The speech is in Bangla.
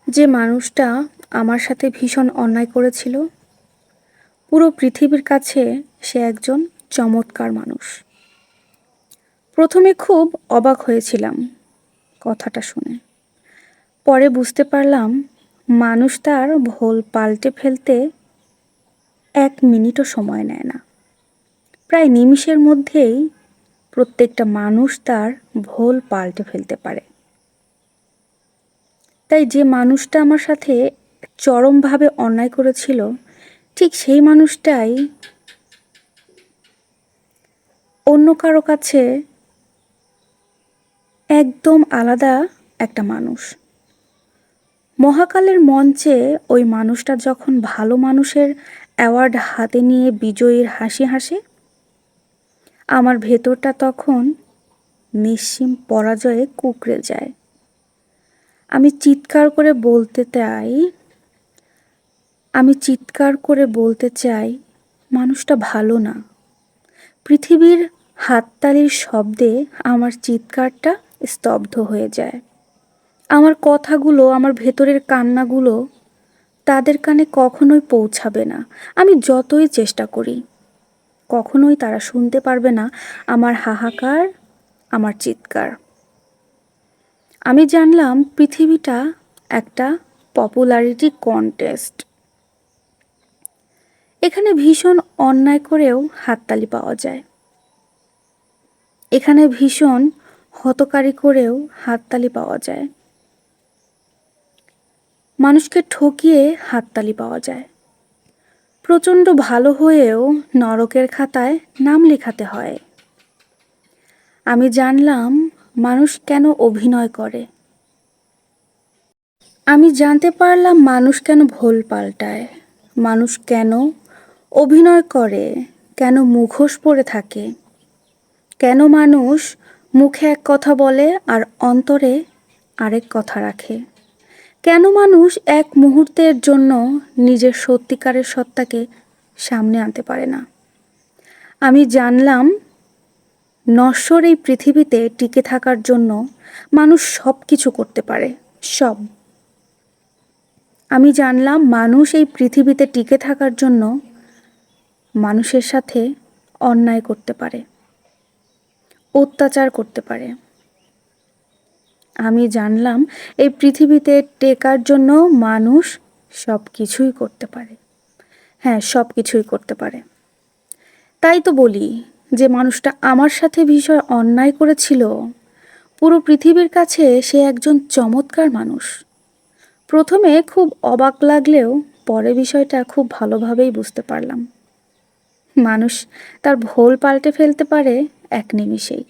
যে মানুষটা আমার সাথে ভীষণ অন্যায় করেছিল, পুরো পৃথিবীর কাছে সে একজন চমৎকার মানুষ। প্রথমে খুব অবাক হয়েছিলাম কথাটা শুনে। পরে বুঝতে পারলাম মানুষ তার ভুল পাল্টে ফেলতে 1 মিনিটও সময় নেয় না। প্রায় নিমিষের মধ্যেই প্রত্যেকটা মানুষ তার ভুল পাল্টে ফেলতে পারে। তাই যে মানুষটা আমার সাথে চরমভাবে অন্যায় করেছিল, ঠিক সেই মানুষটাই অন্য কারো কাছে একদম আলাদা একটা মানুষ। মহাকালের মঞ্চে ওই মানুষটা যখন ভালো মানুষের অ্যাওয়ার্ড হাতে নিয়ে বিজয়ীর হাসি হাসে, আমার ভেতরটা তখন নিশ্চিম পরাজয়ে কুঁকড়ে যায়। আমি চিৎকার করে বলতে চাই মানুষটা ভালো না। পৃথিবীর হাততালির শব্দে আমার চিৎকারটা স্তব্ধ হয়ে যায়। আমার কথাগুলো, আমার ভেতরের কান্নাগুলো তাদের কানে কখনোই পৌঁছাবে না। আমি যতই চেষ্টা করি, কখনোই তারা শুনতে পারবে না আমার হাহাকার, আমার চিৎকার। আমি জানলাম পৃথিবীটা একটা পপুলারিটি কন্টেস্ট। এখানে ভীষণ অন্যায় করেও হাততালি পাওয়া যায়। এখানে ভীষণ হতকারী করেও হাততালি পাওয়া যায়। মানুষকে ঠকিয়ে হাততালি পাওয়া যায়। প্রচণ্ড ভালো হয়েও নরকের খাতায় নাম লেখাতে হয়। আমি জানলাম মানুষ কেন অভিনয় করে। আমি জানতে পারলাম মানুষ কেন ভুল পাল্টায়, মানুষ কেন অভিনয় করে, কেন মুখোশ পরে থাকে, কেন মানুষ মুখে এক কথা বলে আর অন্তরে আরেক কথা রাখে, কেন মানুষ এক মুহূর্তের জন্য নিজের সত্যিকারের সত্তাকে সামনে আনতে পারে না। আমি জানলাম নশ্বর এই পৃথিবীতে টিকে থাকার জন্য মানুষ সব কিছু করতে পারে, সব। আমি জানলাম মানুষ এই পৃথিবীতে টিকে থাকার জন্য মানুষের সাথে অন্যায় করতে পারে, অত্যাচার করতে পারে। আমি জানলাম এই পৃথিবীতে টেকার জন্য মানুষ সব কিছুই করতে পারে। হ্যাঁ, সব কিছুই করতে পারে। তাই তো বলি যে মানুষটা আমার সাথে ভীষণ অন্যায় করেছিল, পুরো পৃথিবীর কাছে সে একজন চমৎকার মানুষ। প্রথমে খুব অবাক লাগলেও পরে বিষয়টা খুব ভালোভাবেই বুঝতে পারলাম। মানুষ তার ভুল পাল্টে ফেলতে পারে 1 নিমিষেই।